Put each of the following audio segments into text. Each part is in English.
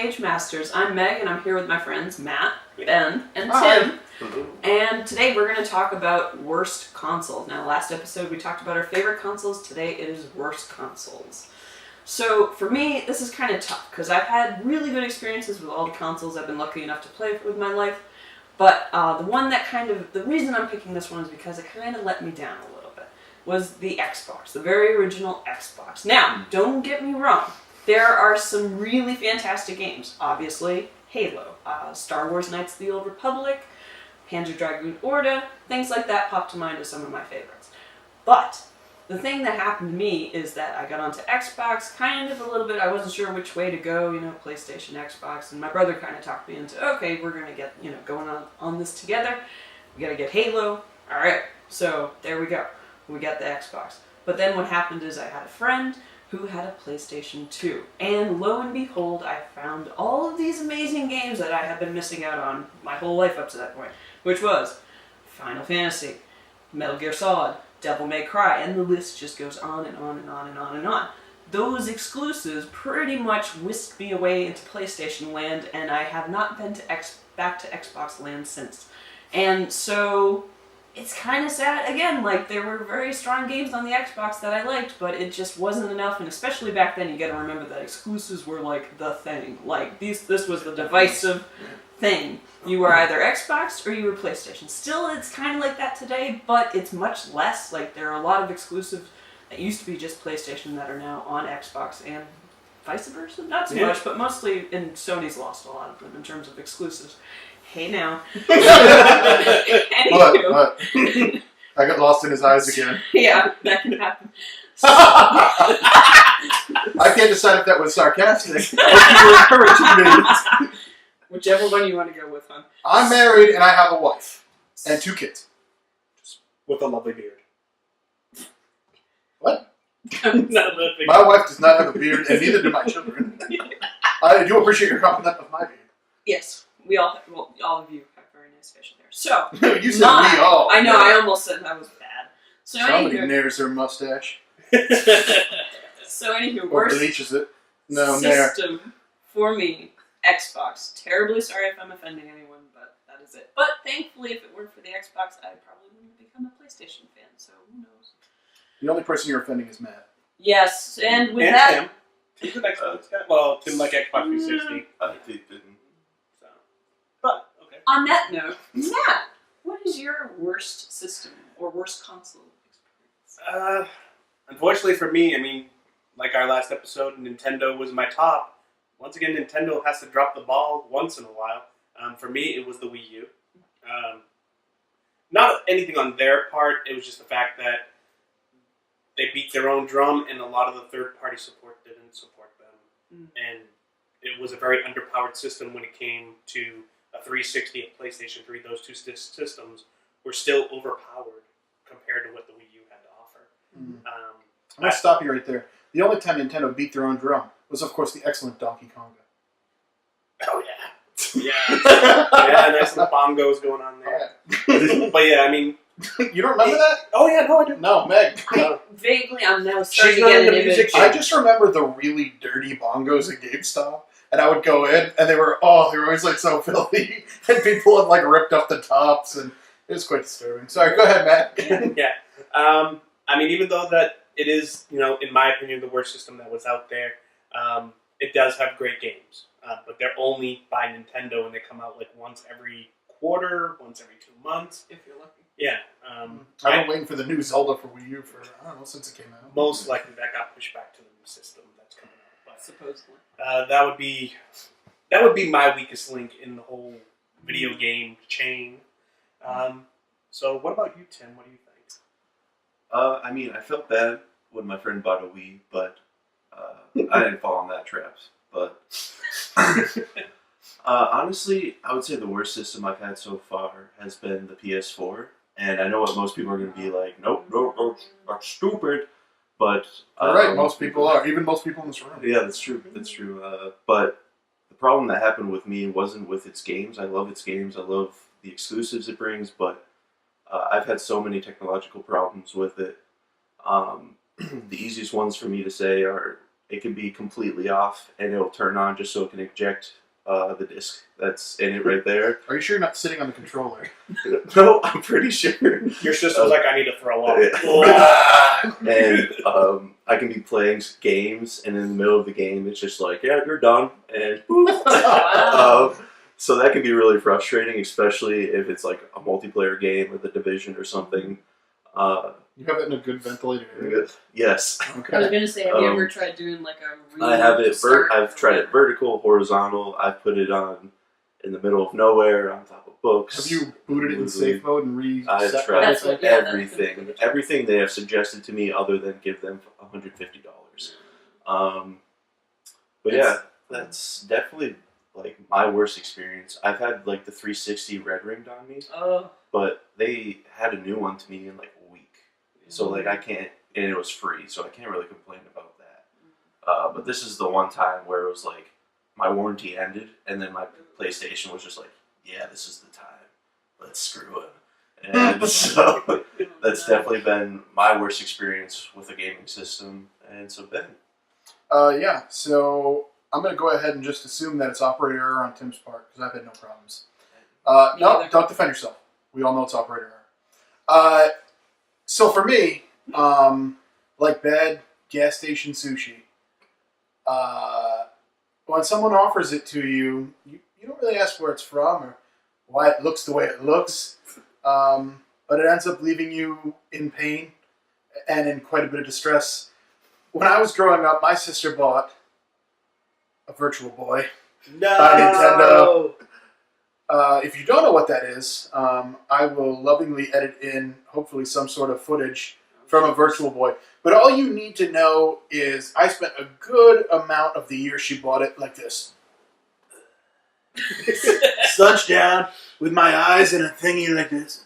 Mage Masters. I'm Meg, and I'm here with my friends Matt, Ben, and Hi. Tim. And today we're going to talk about worst consoles. Now, last episode we talked about our favorite consoles. Today it is worst consoles. So for me, this is kind of tough because I've had really good experiences with all the consoles I've been lucky enough to play with my life. But the reason I'm picking this one is because it kind of let me down a little bit, was the Xbox, the very original Xbox. Now, don't get me wrong. There are some really fantastic games. Obviously, Halo, Star Wars Knights of the Old Republic, Panzer Dragoon Orta, things like that pop to mind as some of my favorites. But the thing that happened to me is that I got onto Xbox kind of a little bit. I wasn't sure which way to go, PlayStation, Xbox, and my brother kind of talked me into, okay, we're going to get, going on this together. We got to get Halo. All right, so there we go. We got the Xbox. But then what happened is I had a friend who had a PlayStation 2. And lo and behold, I found all of these amazing games that I had been missing out on my whole life up to that point, which was Final Fantasy, Metal Gear Solid, Devil May Cry, and the list just goes on and on and on and on and on. Those exclusives pretty much whisked me away into PlayStation land, and I have not been back to Xbox land since. And so it's kind of sad. Again, there were very strong games on the Xbox that I liked, but it just wasn't enough, and especially back then, you gotta remember that exclusives were the thing. This was the divisive thing. You were either Xbox or you were PlayStation. Still, it's kind of like that today, but it's much less. There are a lot of exclusives that used to be just PlayStation that are now on Xbox and vice versa. Not so much, but mostly, and Sony's lost a lot of them in terms of exclusives. Hey now. Anywho. What? I got lost in his eyes again. Yeah, that can happen. I can't decide if that was sarcastic or if you were encouraging me. Whichever one you want to go with, hon. I'm married and I have a wife and 2 kids. With a lovely beard. What? My My wife does not have a beard, and neither do my children. I do appreciate your compliment of my beard. Yes, all of you have very nice facial hair. So, You said we all. I know, I almost said that was bad. So Somebody anywho, nares their mustache. or Or bleaches it. No, nair. system for me, Xbox. Terribly sorry if I'm offending anyone, but that is it. But thankfully, if it weren't for the Xbox, I probably wouldn't become a PlayStation fan, so who knows. The only person you're offending is Matt. Yes, and with and that... Tim. Tim's an Xbox guy. Well, Tim like Xbox 360. So. But, okay. On that note, Matt, what is your worst system or worst console experience? Unfortunately for me, like our last episode, Nintendo was my top. Once again, Nintendo has to drop the ball once in a while. For me, it was the Wii U. Not anything on their part. It was just the fact that they beat their own drum, and a lot of the third-party support didn't support them. And it was a very underpowered system when it came to a 360 and PlayStation 3. Those two systems were still overpowered compared to what the Wii U had to offer. I'm going to stop you right there. The only time Nintendo beat their own drum was, of course, the excellent Donkey Konga. Oh, yeah. Yeah, nice little bongos going on there. But yeah, You don't remember that? Oh yeah, no, I do. No, Meg. No. Vaguely, I'm now starting She's to get learning an the music. image. I just remember the really dirty bongos at GameStop, and I would go in, and they were always so filthy, and people had ripped off the tops, and it was quite disturbing. Sorry, go ahead, Matt. Yeah. Even though that it is, in my opinion, the worst system that was out there, it does have great games. But they're only by Nintendo, and they come out once every quarter, once every 2 months. If you're lucky. Yeah. I've been waiting for the new Zelda for Wii U for, I don't know, since it came out. Most likely that got pushed back to the new system that's coming out. But Supposedly. that would be my weakest link in the whole video game chain. So what about you, Tim? What do you think? I felt bad when my friend bought a Wii, but I didn't fall on that trap. But honestly, I would say the worst system I've had so far has been the PS4. And I know what most people are going to be like, nope, that's stupid. But All right, most people are. Even most people in this room. Yeah, that's true. That's true. But the problem that happened with me wasn't with its games. I love its games. I love the exclusives it brings. But I've had so many technological problems with it. The easiest ones for me to say are it can be completely off, and it'll turn on just so it can eject the disc that's in it right there. Are you sure you're not sitting on the controller? No, I'm pretty sure. Your sister's like, I need to throw up. And I can be playing games, and in the middle of the game, it's just like, yeah, you're done, and Wow. so that can be really frustrating, especially if it's like a multiplayer game or the Division or something. You have it in a good ventilated area? Yes. I was Okay. gonna say, have you ever tried doing like a I have it. start I've tried it vertical, horizontal. I've put it on in the middle of nowhere, on top of books. Have you booted it in safe mode and reset I've tried That's what- yeah, everything. that's- Everything they have suggested to me, other than give them $150. But yeah, that's definitely like my worst experience. I've had like the 360 red ringed on me, Oh, but they had a new one to me in like a week. So like I can't, and it was free, so I can't really complain about that. But this is the one time where it was like my warranty ended, and then my PlayStation was just like, yeah, this is the time. Let's screw it. And so that's definitely been my worst experience with a gaming system. And so Ben. Yeah, so I'm going to go ahead and just assume that it's operator error on Tim's part, because I've had no problems. No, don't defend yourself. We all know it's operator error. So for me, like bad gas station sushi, when someone offers it to you, you don't really ask where it's from or why it looks the way it looks, but it ends up leaving you in pain and in quite a bit of distress. When I was growing up, my sister bought a Virtual Boy by Nintendo. If you don't know what that is, I will lovingly edit in, hopefully, some sort of footage from a Virtual Boy. But all you need to know is I spent a good amount of the year she bought it like this. Slunched down with my eyes in a thingy like this.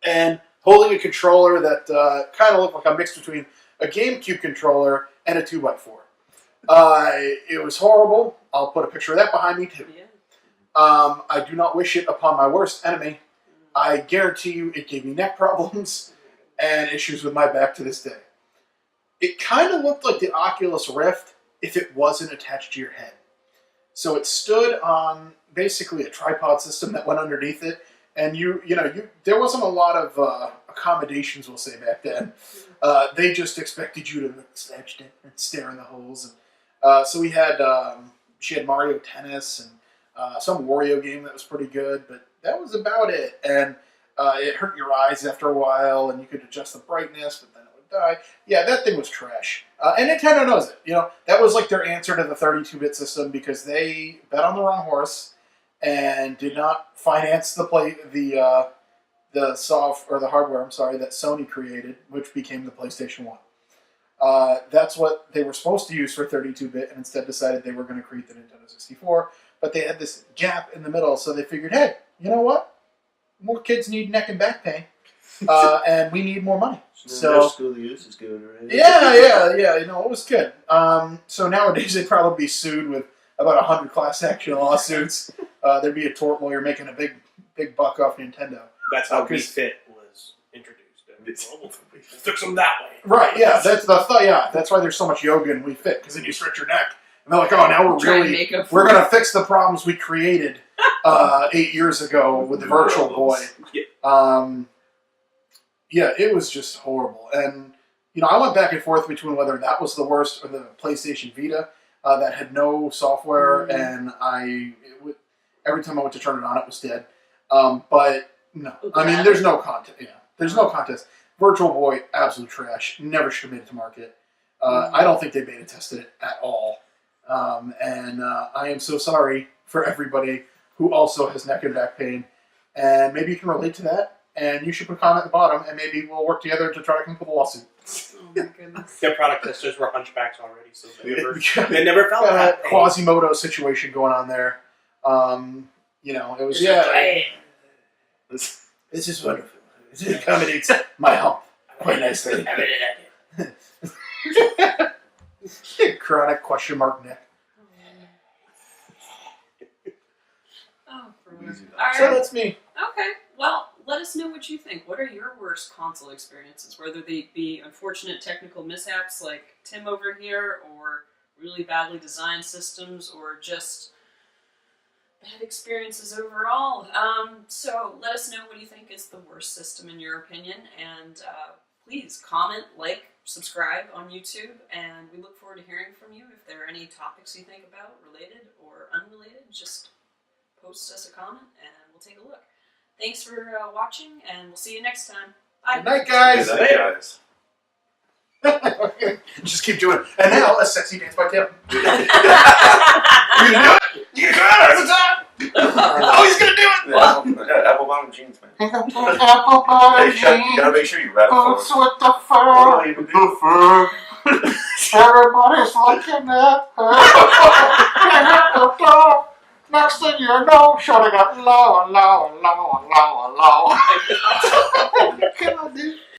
And holding a controller that kind of looked like a mix between a GameCube controller and a 2x4. It was horrible. I'll put a picture of that behind me too. yeah. I do not wish it upon my worst enemy. I guarantee you it gave me neck problems and issues with my back to this day. It kind of looked like the Oculus Rift if it wasn't attached to your head. So it stood on basically a tripod system that went underneath it, and there wasn't a lot of accommodations, we'll say, back then. They just expected you to slouch down and stare in the holes. And so she had Mario Tennis and some Wario game that was pretty good, but that was about it. And it hurt your eyes after a while, and you could adjust the brightness, but then it would die. Yeah, that thing was trash. And Nintendo knows it. That was like their answer to the 32-bit system because they bet on the wrong horse and did not finance the hardware. I'm sorry, that Sony created, which became the PlayStation 1. That's what they were supposed to use for 32-bit, and instead decided they were going to create the Nintendo 64. But they had this gap in the middle, so they figured, hey, you know what? More kids need neck and back pain, and we need more money. So school use is good, right? yeah, it was good. So nowadays they'd probably be sued with about 100 class action lawsuits. There'd be a tort lawyer making a big buck off Nintendo. That's how Wii Fit was introduced. It took them that way. Right, yeah, that's the thought. Yeah, that's why there's so much yoga in Wii Fit, because then you stretch your neck. And they're like, oh, now we're going to fix the problems we created 8 years ago with the Virtual Boy. Yeah, it was just horrible. And, I went back and forth between whether that was the worst or the PlayStation Vita that had no software, and every time I went to turn it on, it was dead. But, no. I mean, there's no contest. Yeah, there's no contest. Virtual Boy, absolute trash. Never should have made it to market. I don't think they beta tested it at all. And I am so sorry for everybody who also has neck and back pain. And maybe you can relate to that. And you should put a comment at the bottom, and maybe we'll work together to try to come up with a lawsuit. Oh my goodness. Their product testers were hunchbacks already, so they never felt that pain. Quasimodo situation going on there. It was This is wonderful. It accommodates my hump quite nicely. Chronic question mark neck. Oh, for Easy. All So right. that's me. Okay. Well, let us know what you think. What are your worst console experiences? Whether they be unfortunate technical mishaps like Tim over here, or really badly designed systems, or just bad experiences overall. So let us know what you think is the worst system in your opinion, and please comment, like, subscribe on YouTube, and we look forward to hearing from you. If there are any topics you think about, related or unrelated, just post us a comment and we'll take a look. Thanks for watching, and we'll see you next time. Bye. Good night, guys. Good night, guys. Just keep doing it. And now, a sexy dance by Tim. You gonna do it? You got it! Oh, he's gonna do it! Yeah, apple bottom jeans, man. Apple bottom Hey, you gotta make sure you wrap it boots for with the What fur. do you even do? Everybody's looking at her. Next thing you know, shorty got low and low and low and low and low.